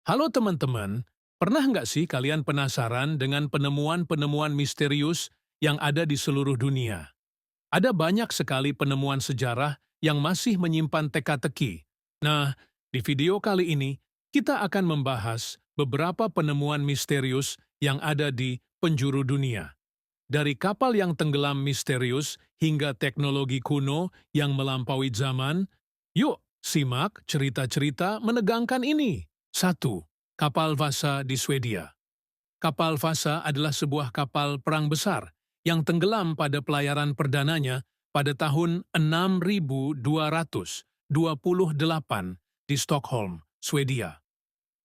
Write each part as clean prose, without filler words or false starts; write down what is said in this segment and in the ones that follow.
Halo teman-teman, pernah nggak sih kalian penasaran dengan penemuan-penemuan misterius yang ada di seluruh dunia? Ada banyak sekali penemuan sejarah yang masih menyimpan teka-teki. Nah, di video kali ini, kita akan membahas beberapa penemuan misterius yang ada di penjuru dunia. Dari kapal yang tenggelam misterius hingga teknologi kuno yang melampaui zaman, yuk simak cerita-cerita menegangkan ini. 1. Kapal Vasa di Swedia. Kapal Vasa adalah sebuah kapal perang besar yang tenggelam pada pelayaran perdananya pada tahun 6228 di Stockholm, Swedia.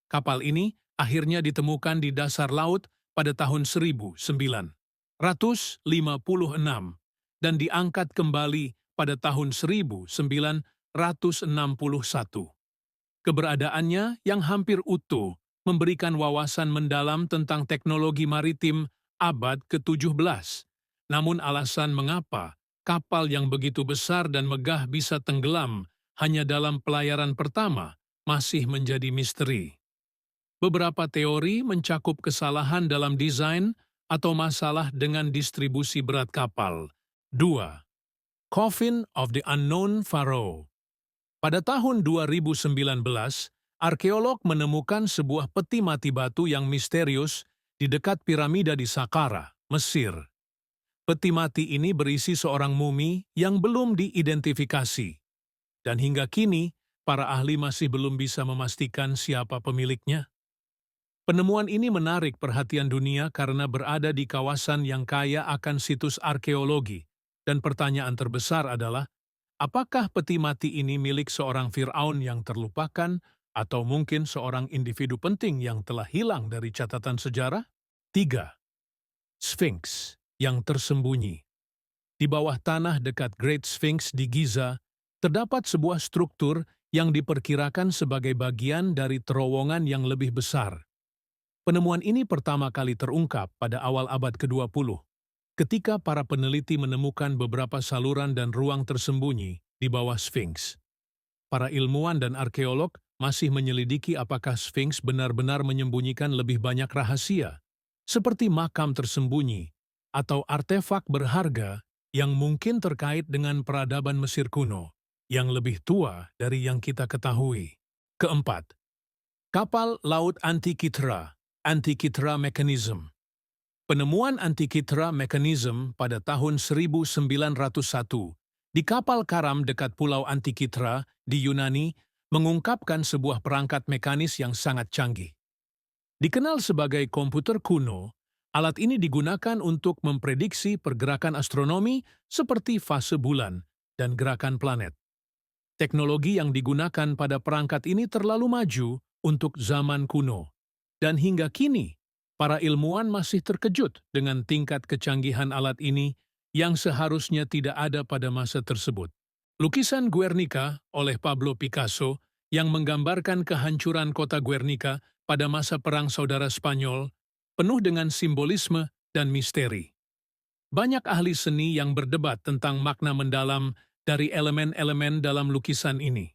Kapal ini akhirnya ditemukan di dasar laut pada tahun 1956 dan diangkat kembali pada tahun 1961. Keberadaannya yang hampir utuh memberikan wawasan mendalam tentang teknologi maritim abad ke-17. Namun alasan mengapa kapal yang begitu besar dan megah bisa tenggelam hanya dalam pelayaran pertama masih menjadi misteri. Beberapa teori mencakup kesalahan dalam desain atau masalah dengan distribusi berat kapal. 2. Coffin of the Unknown Pharaoh. Pada tahun 2019, arkeolog menemukan sebuah peti mati batu yang misterius di dekat piramida di Saqqara, Mesir. Peti mati ini berisi seorang mumi yang belum diidentifikasi, dan hingga kini para ahli masih belum bisa memastikan siapa pemiliknya. Penemuan ini menarik perhatian dunia karena berada di kawasan yang kaya akan situs arkeologi, dan pertanyaan terbesar adalah, apakah peti mati ini milik seorang Firaun yang terlupakan atau mungkin seorang individu penting yang telah hilang dari catatan sejarah? 3. Sphinx yang tersembunyi. Di bawah tanah dekat Great Sphinx di Giza, terdapat sebuah struktur yang diperkirakan sebagai bagian dari terowongan yang lebih besar. Penemuan ini pertama kali terungkap pada awal abad ke-20, ketika para peneliti menemukan beberapa saluran dan ruang tersembunyi di bawah Sphinx. Para ilmuwan dan arkeolog masih menyelidiki apakah Sphinx benar-benar menyembunyikan lebih banyak rahasia, seperti makam tersembunyi atau artefak berharga yang mungkin terkait dengan peradaban Mesir kuno, yang lebih tua dari yang kita ketahui. Keempat, kapal laut Antikythera Mechanism. Penemuan Antikythera Mechanism pada tahun 1901 di kapal karam dekat Pulau Antikythera di Yunani mengungkapkan sebuah perangkat mekanis yang sangat canggih. Dikenal sebagai komputer kuno, alat ini digunakan untuk memprediksi pergerakan astronomi seperti fase bulan dan gerakan planet. Teknologi yang digunakan pada perangkat ini terlalu maju untuk zaman kuno. Dan hingga kini, para ilmuwan masih terkejut dengan tingkat kecanggihan alat ini yang seharusnya tidak ada pada masa tersebut. Lukisan Guernica oleh Pablo Picasso yang menggambarkan kehancuran kota Guernica pada masa Perang Saudara Spanyol penuh dengan simbolisme dan misteri. Banyak ahli seni yang berdebat tentang makna mendalam dari elemen-elemen dalam lukisan ini.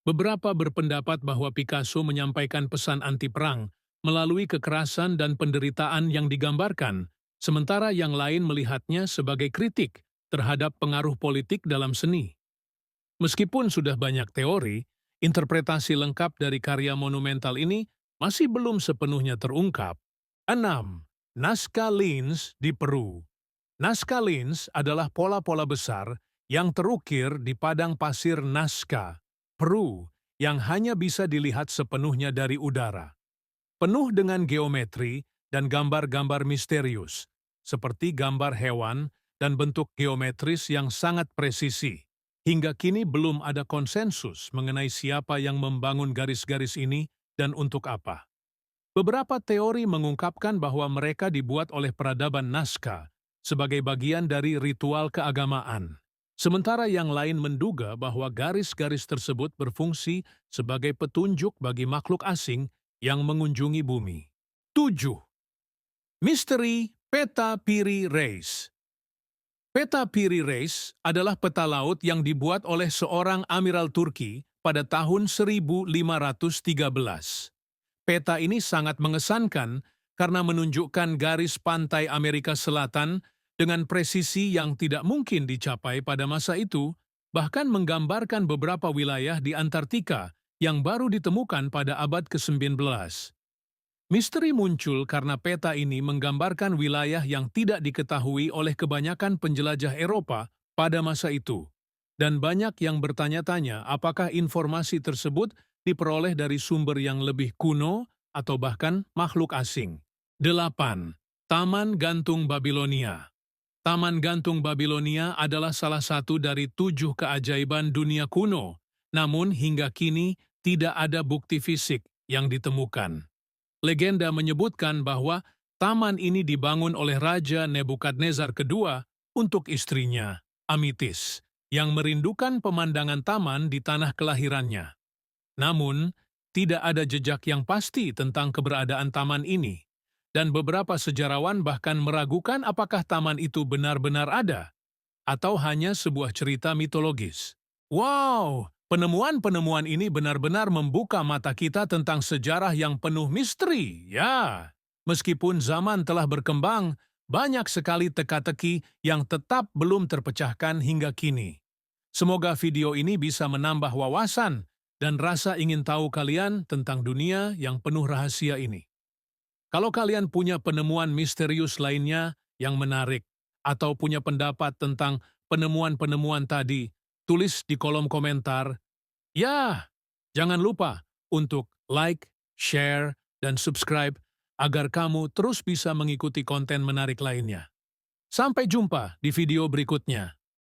Beberapa berpendapat bahwa Picasso menyampaikan pesan anti-perang melalui kekerasan dan penderitaan yang digambarkan, sementara yang lain melihatnya sebagai kritik terhadap pengaruh politik dalam seni. Meskipun sudah banyak teori, interpretasi lengkap dari karya monumental ini masih belum sepenuhnya terungkap. 6. Nazca Linz di Peru. Nazca Linz adalah pola-pola besar yang terukir di padang pasir Nazca, Peru, yang hanya bisa dilihat sepenuhnya dari udara. Penuh dengan geometri dan gambar-gambar misterius, seperti gambar hewan dan bentuk geometris yang sangat presisi. Hingga kini belum ada konsensus mengenai siapa yang membangun garis-garis ini dan untuk apa. Beberapa teori mengungkapkan bahwa mereka dibuat oleh peradaban Nazca sebagai bagian dari ritual keagamaan. Sementara yang lain menduga bahwa garis-garis tersebut berfungsi sebagai petunjuk bagi makhluk asing yang mengunjungi bumi. 7. Misteri Peta Piri Reis. Peta Piri Reis adalah peta laut yang dibuat oleh seorang amiral Turki pada tahun 1513. Peta ini sangat mengesankan karena menunjukkan garis pantai Amerika Selatan dengan presisi yang tidak mungkin dicapai pada masa itu, bahkan menggambarkan beberapa wilayah di Antartika yang baru ditemukan pada abad ke-19. Misteri muncul karena peta ini menggambarkan wilayah yang tidak diketahui oleh kebanyakan penjelajah Eropa pada masa itu. Dan banyak yang bertanya-tanya apakah informasi tersebut diperoleh dari sumber yang lebih kuno atau bahkan makhluk asing. 8. Taman Gantung Babilonia. Taman Gantung Babilonia adalah salah satu dari 7 keajaiban dunia kuno, namun hingga kini tidak ada bukti fisik yang ditemukan. Legenda menyebutkan bahwa taman ini dibangun oleh Raja Nebukadnezar II untuk istrinya, Amitis, yang merindukan pemandangan taman di tanah kelahirannya. Namun, tidak ada jejak yang pasti tentang keberadaan taman ini, dan beberapa sejarawan bahkan meragukan apakah taman itu benar-benar ada, atau hanya sebuah cerita mitologis. Wow! Penemuan-penemuan ini benar-benar membuka mata kita tentang sejarah yang penuh misteri, ya. Meskipun zaman telah berkembang, banyak sekali teka-teki yang tetap belum terpecahkan hingga kini. Semoga video ini bisa menambah wawasan dan rasa ingin tahu kalian tentang dunia yang penuh rahasia ini. Kalau kalian punya penemuan misterius lainnya yang menarik, atau punya pendapat tentang penemuan-penemuan tadi, tulis di kolom komentar. Ya, jangan lupa untuk like, share, dan subscribe agar kamu terus bisa mengikuti konten menarik lainnya. Sampai jumpa di video berikutnya.